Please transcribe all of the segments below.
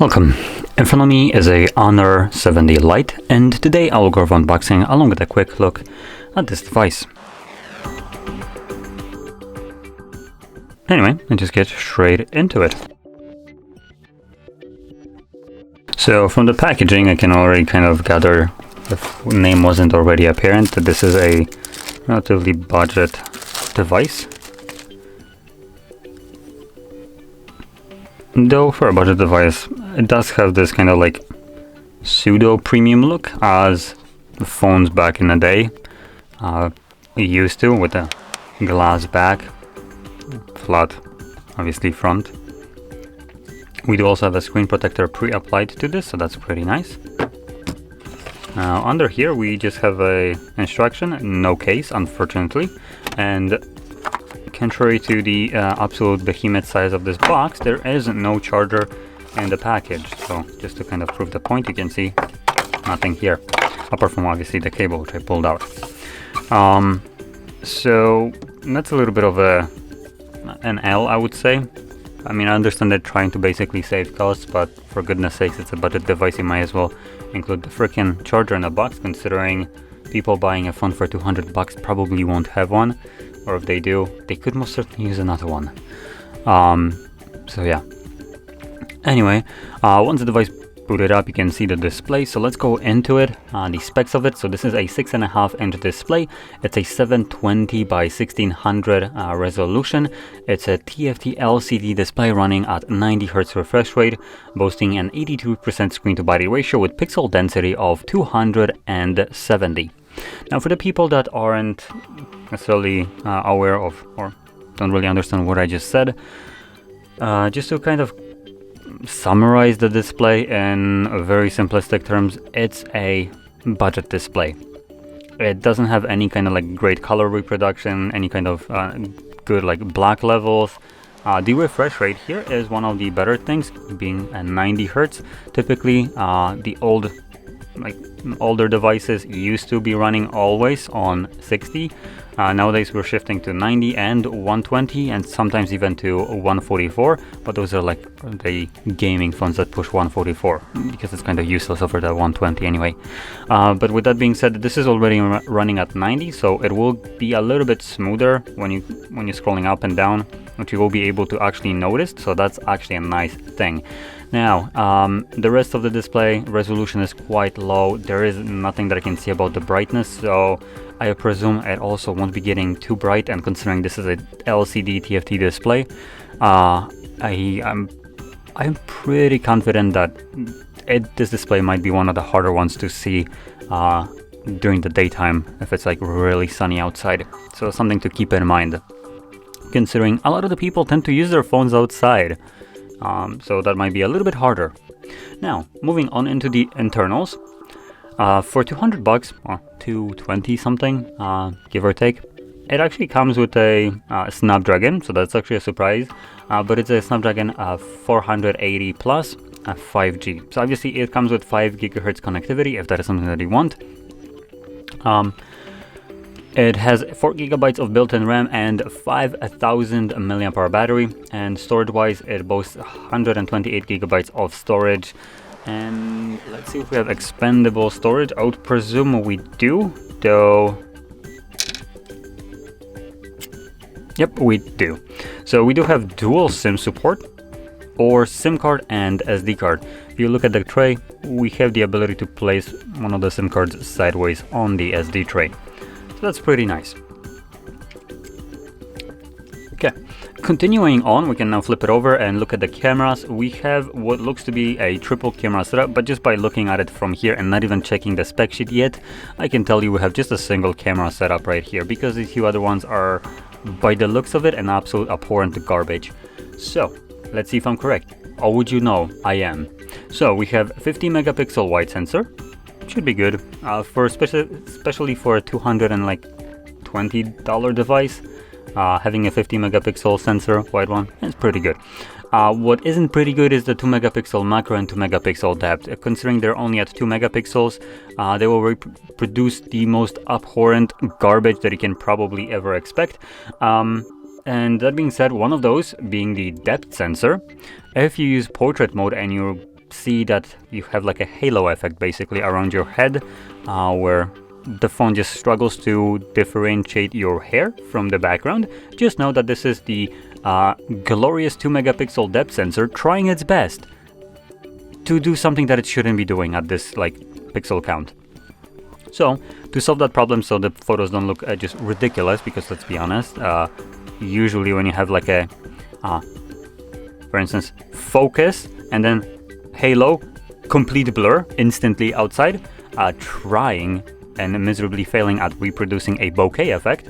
Welcome. In front of me is a Honor 70 Lite, and today I will go over unboxing along with a quick look at this device. Anyway, let's just get straight into it. So from the packaging I can already kind of gather, if the name wasn't already apparent, that this is a relatively budget device. Though for a budget device, it does have this kind of like pseudo premium look as the phones back in the day used to, with a glass back, flat obviously front. We do also have a screen protector pre-applied to this, so that's pretty nice. Under here we just have a instruction, no case unfortunately, and contrary to the absolute behemoth size of this box, there is no charger in the package. So just to kind of prove the point, you can see nothing here, apart from obviously the cable which I pulled out. So that's a little bit of an L, I would say. I mean, I understand they're trying to basically save costs, but for goodness sakes, it's a budget device. You might as well include the freaking charger in the box, considering people buying a phone for $200 probably won't have one. Or if they do, they could most certainly use another one. So yeah. Anyway, once the device booted up, you can see the display. So let's go into it, the specs of it. So this is a 6.5-inch display. It's a 720 by 1600 resolution. It's a TFT LCD display running at 90 Hz refresh rate, boasting an 82% screen to body ratio with pixel density of 270. Now, for the people that aren't necessarily aware of or don't really understand what I just said, just to kind of summarize the display in very simplistic terms, it's a budget display. It doesn't have any kind of like great color reproduction, any kind of good like black levels. The refresh rate here is one of the better things, being at 90 Hz. Typically, the older devices used to be running always on 60. Nowadays we're shifting to 90 and 120 and sometimes even to 144, but those are like the gaming phones that push 144 because it's kind of useless over the 120 anyway. But with that being said, this is already running at 90, so it will be a little bit smoother when you're scrolling up and down, which you will be able to actually notice, so that's actually a nice thing. Now, the rest of the display resolution is quite low. There is nothing that I can see about the brightness, so I presume it also won't be getting too bright, and considering this is a LCD TFT display, I'm pretty confident that this display might be one of the harder ones to see during the daytime if it's like really sunny outside. So something to keep in mind, considering a lot of the people tend to use their phones outside. So that might be a little bit harder. Now, moving on into the internals. For $200, or 220 something, give or take, it actually comes with a Snapdragon, so that's actually a surprise. But it's a Snapdragon 480 plus 5G. So obviously it comes with 5 GHz connectivity if that is something that you want. It has 4 GB of built-in RAM and 5000 mAh battery, and storage-wise it boasts 128 GB of storage. And let's see if we have expandable storage. I would presume we do, though. Yep, we do. So we do have dual SIM support, or SIM card and SD card. If you look at the tray, we have the ability to place one of the SIM cards sideways on the SD tray. So that's pretty nice. Okay, continuing on, we can now flip it over and look at the cameras. We have what looks to be a triple camera setup, but just by looking at it from here and not even checking the spec sheet yet, I can tell you we have just a single camera setup right here, because these two other ones are, by the looks of it, an absolute abhorrent garbage. So let's see if I'm correct. Or would you know, I am. So we have 50 megapixel wide sensor, should be good for especially for a $220 device. Having a 50 megapixel sensor, wide one, is pretty good. What isn't pretty good is the 2 megapixel macro and 2 megapixel depth. Considering they're only at 2 megapixels, they will produce the most abhorrent garbage that you can probably ever expect. And that being said, one of those being the depth sensor. If you use portrait mode and you're see that you have like a halo effect basically around your head, where the phone just struggles to differentiate your hair from the background. Just know that this is the glorious 2 megapixel depth sensor trying its best to do something that it shouldn't be doing at this like pixel count. So to solve that problem, so the photos don't look just ridiculous, because let's be honest, usually when you have like a for instance focus and then halo, complete blur instantly outside, trying and miserably failing at reproducing a bokeh effect,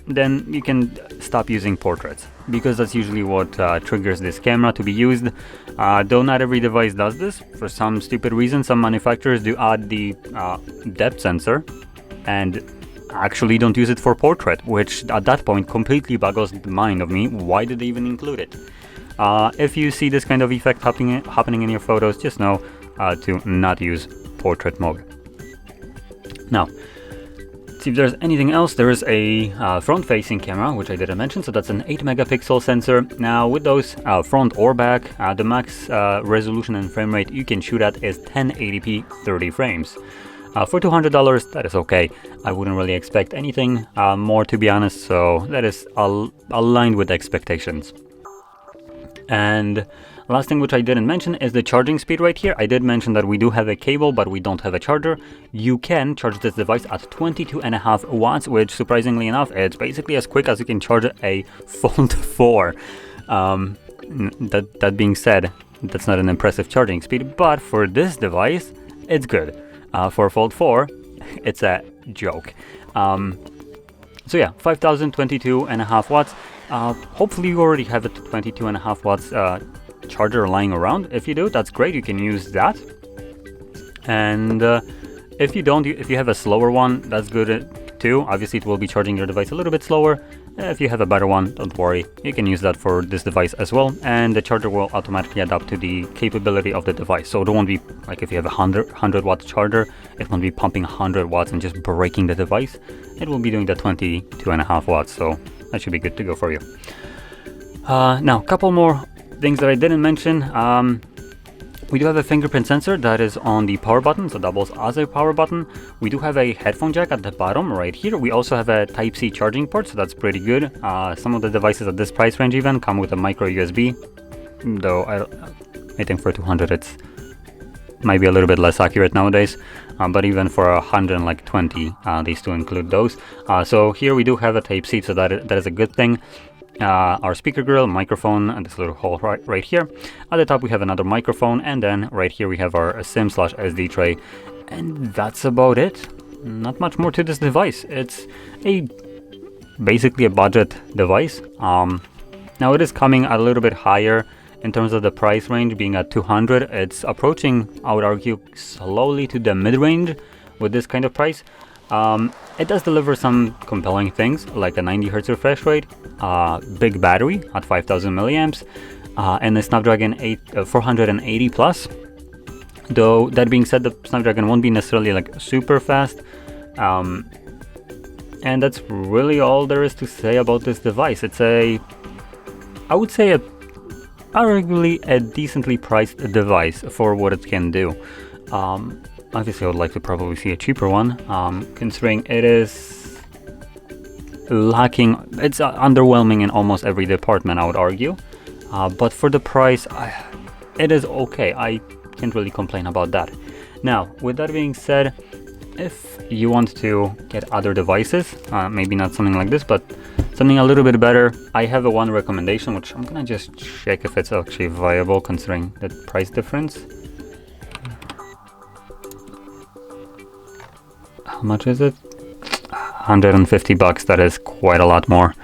then you can stop using portraits, because that's usually what triggers this camera to be used. Though not every device does this. For some stupid reason, some manufacturers do add the depth sensor and actually don't use it for portrait, which at that point completely boggles the mind of me. Why did they even include it? If you see this kind of effect happening in your photos, just know to not use portrait mode. Now, see if there's anything else. There is a front-facing camera, which I didn't mention, so that's an 8 megapixel sensor. Now with those, front or back, the max resolution and frame rate you can shoot at is 1080p 30 frames. For $200, that is okay. I wouldn't really expect anything more, to be honest, so that is aligned with expectations. And last thing which I didn't mention is the charging speed right here. I did mention that we do have a cable, but we don't have a charger. You can charge this device at 22.5 watts, which surprisingly enough, it's basically as quick as you can charge a Fold 4. That being said, that's not an impressive charging speed, but for this device, it's good. For Fold 4, it's a joke. So yeah, 5,022.5 watts. Hopefully you already have a 22.5 watts charger lying around. If you do, that's great, you can use that. And if you don't, if you have a slower one, that's good too. Obviously it will be charging your device a little bit slower. If you have a better one, don't worry, you can use that for this device as well, and the charger will automatically adapt to the capability of the device. So it won't be like if you have a 100 watt charger, it won't be pumping 100 watts and just breaking the device. It will be doing the 22.5 watts, so that should be good to go for you. Now, a couple more things that I didn't mention. We do have a fingerprint sensor that is on the power button, so doubles as a power button. We do have a headphone jack at the bottom right here. We also have a Type-C charging port, so that's pretty good. Some of the devices at this price range even come with a micro USB, though I think for 200 it's might be a little bit less accurate nowadays. But even for 120, they still include those. So here we do have a Type-C, so that is a good thing. Our speaker grill, microphone, and this little hole right here. At the top we have another microphone, and then right here we have our SIM/SD tray, and that's about it. Not much more to this device. It's basically a budget device. Now it is coming a little bit higher in terms of the price range, being at 200. It's approaching, I would argue, slowly to the mid-range with this kind of price. It does deliver some compelling things, like a 90 Hz refresh rate, big battery at 5000 milliamps, and the Snapdragon 480 plus. Though that being said, the Snapdragon won't be necessarily like super fast. And that's really all there is to say about this device. It's I would say arguably a decently priced device for what it can do. Obviously I would like to probably see a cheaper one, considering it is lacking, it's underwhelming in almost every department, I would argue. But for the price, it is okay. I can't really complain about that. Now, with that being said, if you want to get other devices, maybe not something like this, but something a little bit better, I have one recommendation, which I'm gonna just check if it's actually viable considering the price difference. How much is it? 150 bucks. That is quite a lot more.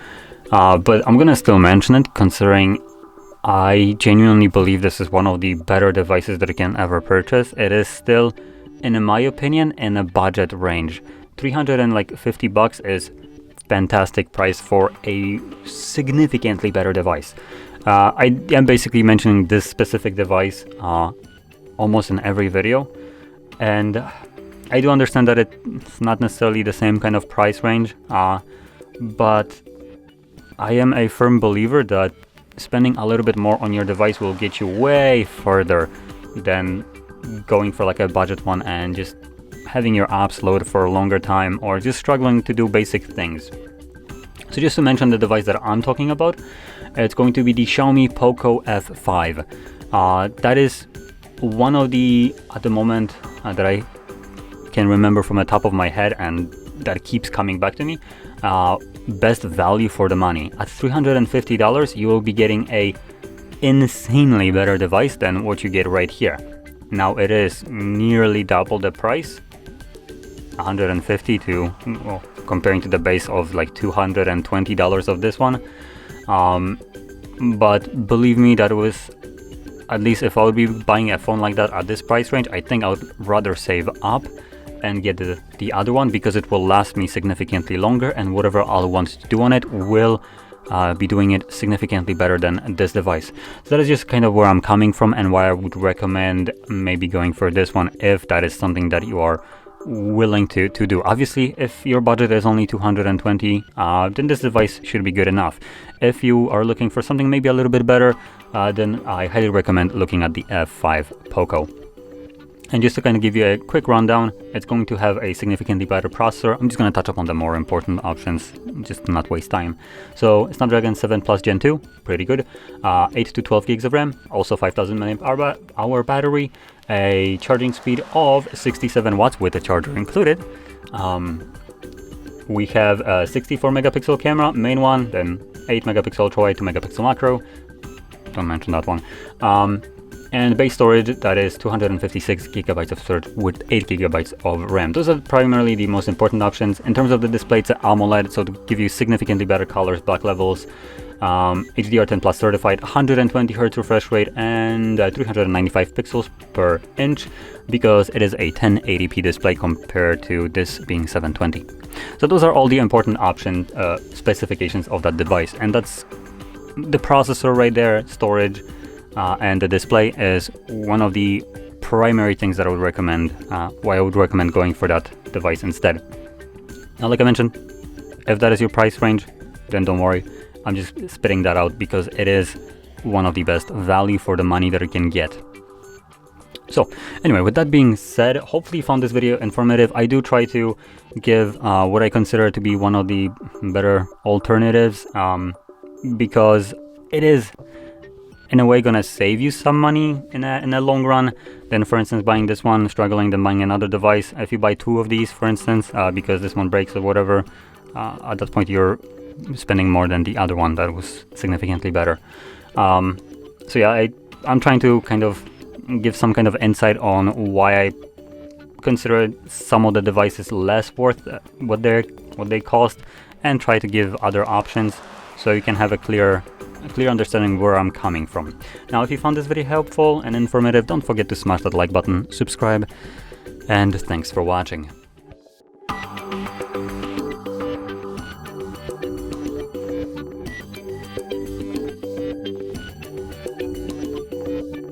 But I'm gonna still mention it, considering I genuinely believe this is one of the better devices that you can ever purchase. It is still, in my opinion, in a budget range. 350 bucks is fantastic price for a significantly better device. I am basically mentioning this specific device almost in every video, and I do understand that it's not necessarily the same kind of price range, but I am a firm believer that spending a little bit more on your device will get you way further than going for like a budget one and just having your apps load for a longer time, or just struggling to do basic things. So just to mention the device that I'm talking about, it's going to be the Xiaomi Poco F5. That is one of the, at the moment, that I can remember from the top of my head, and that keeps coming back to me, best value for the money. At $350, you will be getting a insanely better device than what you get right here. Now it is nearly double the price, 150 to, well, comparing to the base of like $220 of this one. But believe me, that was, at least if I would be buying a phone like that at this price range, I think I would rather save up and get the other one, because it will last me significantly longer, and whatever I'll want to do on it will be doing it significantly better than this device. So that is just kind of where I'm coming from, and why I would recommend maybe going for this one if that is something that you are willing to do. Obviously, if your budget is only 220, then this device should be good enough. If you are looking for something maybe a little bit better, then I highly recommend looking at the F5 Poco. And just to kind of give you a quick rundown, it's going to have a significantly better processor. I'm just going to touch up on the more important options, just to not waste time. So Snapdragon 7 Plus Gen 2, pretty good. 8 to 12 gigs of RAM, also 5000 mAh battery, a charging speed of 67 watts with the charger included. We have a 64 megapixel camera, main one, then 8 megapixel ultra wide, 2 megapixel macro. Don't mention that one. And base storage, that is 256 gigabytes of storage with 8 gigabytes of RAM. Those are primarily the most important options. In terms of the display, it's an AMOLED, so to give you significantly better colors, black levels, HDR10 Plus certified, 120 Hz refresh rate, and 395 pixels per inch, because it is a 1080p display compared to this being 720. So those are all the important option specifications of that device, and that's the processor right there, storage, and the display is one of the primary things that I would recommend, why I would recommend going for that device instead. Now, like I mentioned, if that is your price range, then don't worry. I'm just spitting that out because it is one of the best value for the money that you can get. So anyway, with that being said, hopefully you found this video informative. I do try to give what I consider to be one of the better alternatives, because it is in a way gonna save you some money in a long run than, for instance, buying this one, struggling, then buying another device. If you buy two of these, for instance, because this one breaks or whatever, at that point you're spending more than the other one that was significantly better. So yeah, I'm trying to kind of give some kind of insight on why I consider some of the devices less worth what they cost, and try to give other options so you can have a clear understanding where I'm coming from. Now, if you found this video helpful and informative, don't forget to smash that like button, subscribe, and thanks for watching.